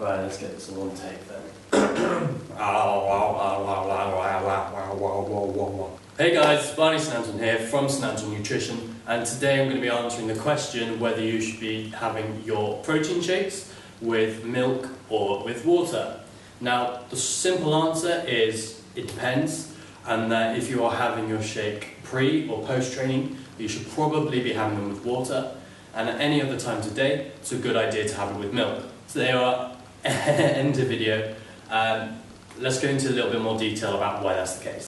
Right, let's get this in one take then. Hey guys, Barney Anton here from Anton Nutrition, and today I'm going to be answering the question whether you should be having your protein shakes with milk or with water. Now, the simple answer is it depends, and that if you are having your shake pre or post training, you should probably be having them with water, and at any other time of day, it's a good idea to have it with milk. So there you are. End of video. Let's go into a little bit more detail about why that's the case.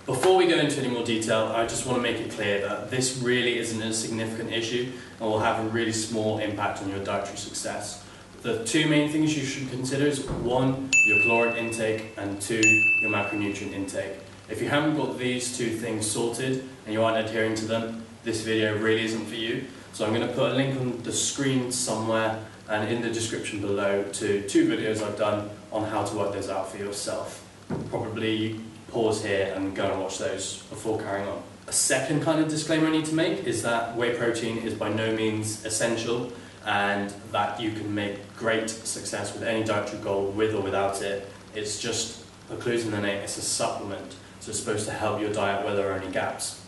Before we go into any more detail, I just want to make it clear that this really isn't a significant issue and will have a really small impact on your dietary success. The two main things you should consider is 1, your caloric intake, and 2, your macronutrient intake. If you haven't got these two things sorted and you aren't adhering to them, this video really isn't for you. So I'm going to put a link on the screen somewhere and in the description below to 2 videos I've done on how to work those out for yourself. Probably pause here and go and watch those before carrying on. A second kind of disclaimer I need to make is that whey protein is by no means essential, and that you can make great success with any dietary goal with or without it. It's just, the clue's in the name, it's a supplement, so it's supposed to help your diet where there are any gaps.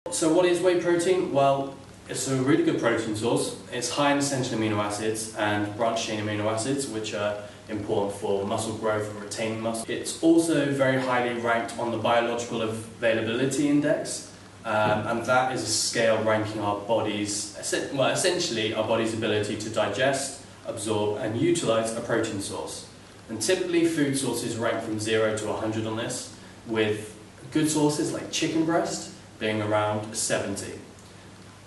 So what is whey protein? Well, it's a really good protein source. It's high in essential amino acids and branched chain amino acids, which are important for muscle growth and retaining muscle. It's also very highly ranked on the biological availability index, and that is a scale ranking our bodies, essentially our body's ability to digest, absorb and utilize a protein source. And typically food sources rank from 0 to 100 on this, with good sources like chicken breast being around 70.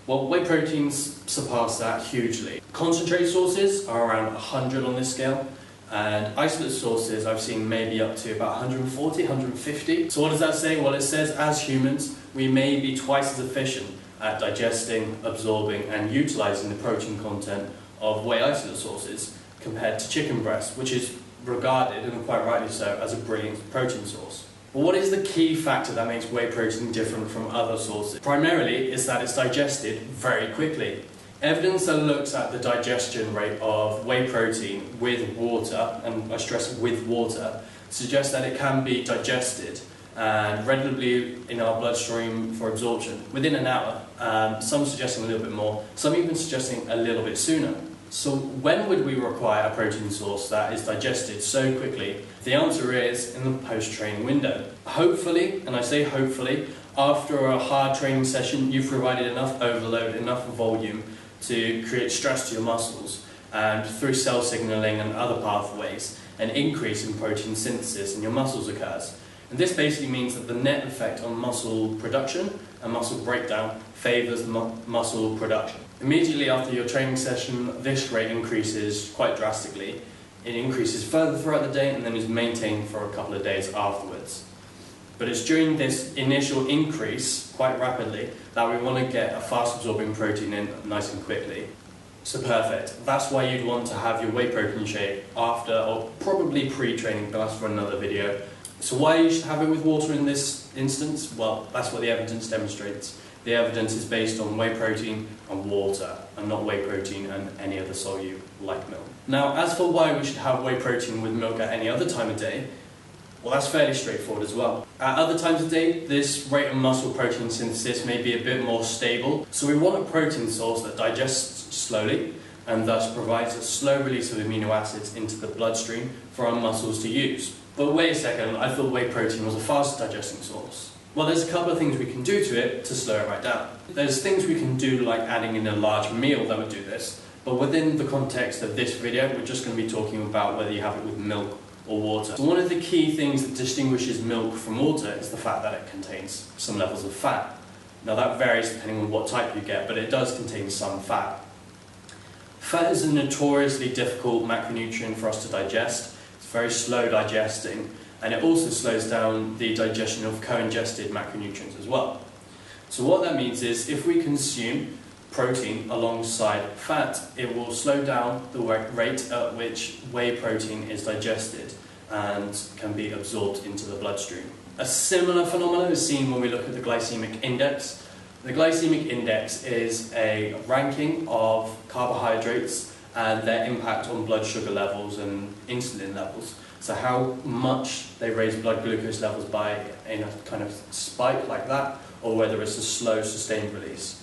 Well, whey proteins surpass that hugely. Concentrate sources are around 100 on this scale, and isolate sources I've seen maybe up to about 140, 150. So what does that say? Well, it says as humans, we may be twice as efficient at digesting, absorbing and utilizing the protein content of whey isolate sources compared to chicken breast, which is regarded, and quite rightly so, as a brilliant protein source. But what is the key factor that makes whey protein different from other sources? Primarily is that it's digested very quickly. Evidence that looks at the digestion rate of whey protein with water, and I stress with water, suggests that it can be digested and readily in our bloodstream for absorption within an hour. Some suggesting a little bit more, some even suggesting a little bit sooner. So when would we require a protein source that is digested so quickly? The answer is in the post-training window. Hopefully, and I say hopefully, after a hard training session you've provided enough overload, enough volume to create stress to your muscles, and through cell signaling and other pathways, an increase in protein synthesis in your muscles occurs. And this basically means that the net effect on muscle production and muscle breakdown favours muscle production. Immediately after your training session, this rate increases quite drastically. It increases further throughout the day and then is maintained for a couple of days afterwards. But it's during this initial increase, quite rapidly, that we want to get a fast absorbing protein in nice and quickly. So perfect. That's why you'd want to have your whey protein shake after or probably pre-training, but that's for another video. So why you should have it with water in this instance? Well, that's what the evidence demonstrates. The evidence is based on whey protein and water, and not whey protein and any other solute like milk. Now, as for why we should have whey protein with milk at any other time of day, well, that's fairly straightforward as well. At other times of day, this rate of muscle protein synthesis may be a bit more stable, so we want a protein source that digests slowly and thus provides a slow release of amino acids into the bloodstream for our muscles to use. But wait a second, I thought whey protein was a fast digesting source. Well, there's a couple of things we can do to it to slow it right down. There's things we can do like adding in a large meal that would do this, but within the context of this video, we're just going to be talking about whether you have it with milk or water. So one of the key things that distinguishes milk from water is the fact that it contains some levels of fat. Now that varies depending on what type you get, but it does contain some fat. Fat is a notoriously difficult macronutrient for us to digest. It's very slow digesting, and it also slows down the digestion of co-ingested macronutrients as well. So what that means is if we consume protein alongside fat, it will slow down the rate at which whey protein is digested and can be absorbed into the bloodstream. A similar phenomenon is seen when we look at the glycemic index, The glycemic index is a ranking of carbohydrates and their impact on blood sugar levels and insulin levels. So how much they raise blood glucose levels by in a kind of spike like that, or whether it's a slow sustained release.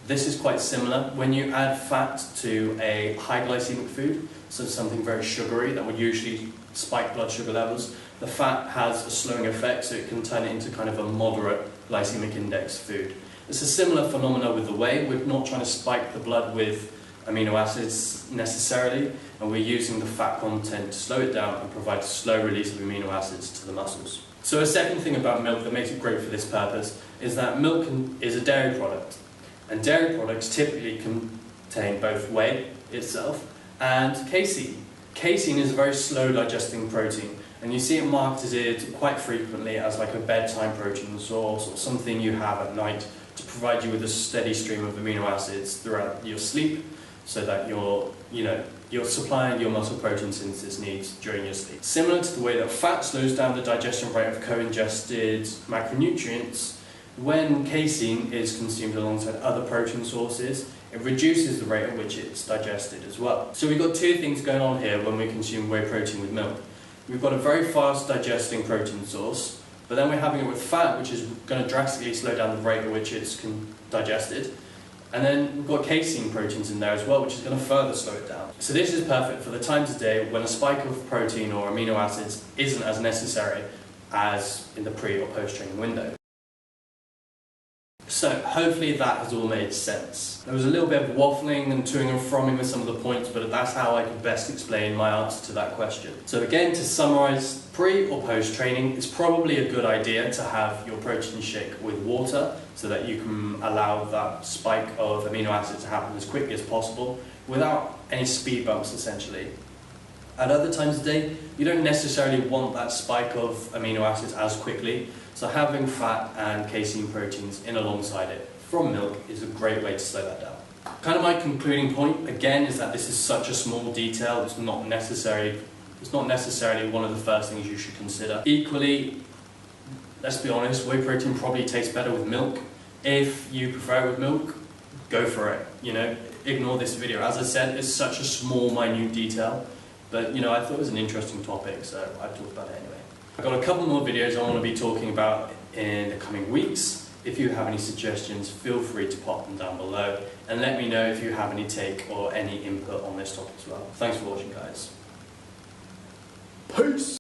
This is quite similar. When you add fat to a high glycemic food, so something very sugary that would usually spike blood sugar levels, the fat has a slowing effect, so it can turn it into kind of a moderate glycemic index food. It's a similar phenomenon with the whey. We're not trying to spike the blood with amino acids necessarily, and we're using the fat content to slow it down and provide slow release of amino acids to the muscles. So a second thing about milk that makes it great for this purpose is that milk is a dairy product, and dairy products typically contain both whey itself and casein. Casein is a very slow digesting protein, and you see it marketed quite frequently as like a bedtime protein source or something you have at night to provide you with a steady stream of amino acids throughout your sleep, so that you're supplying your muscle protein synthesis needs during your sleep. Similar to the way that fat slows down the digestion rate of co-ingested macronutrients, when casein is consumed alongside other protein sources, it reduces the rate at which it's digested as well. So we've got two things going on here when we consume whey protein with milk. We've got a very fast digesting protein source, but then we're having it with fat, which is going to drastically slow down the rate at which it's digested. And then we've got casein proteins in there as well, which is going to further slow it down. So this is perfect for the times of day when a spike of protein or amino acids isn't as necessary as in the pre or post-training window. So hopefully that has all made sense. There was a little bit of waffling and toing and fromming with some of the points, but that's how I could best explain my answer to that question. So again, to summarise, pre or post training, it's probably a good idea to have your protein shake with water so that you can allow that spike of amino acids to happen as quickly as possible without any speed bumps essentially. At other times of day, you don't necessarily want that spike of amino acids as quickly, so having fat and casein proteins in alongside it from milk is a great way to slow that down. Kind of my concluding point, again, is that this is such a small detail, it's not necessarily one of the first things you should consider. Equally, let's be honest, whey protein probably tastes better with milk. If you prefer it with milk, go for it. Ignore this video. As I said, it's such a small, minute detail, but I thought it was an interesting topic, so I've talked about it anyway. I've got a couple more videos I want to be talking about in the coming weeks. If you have any suggestions, feel free to pop them down below and let me know if you have any take or any input on this topic as well. Thanks for watching, guys. Peace!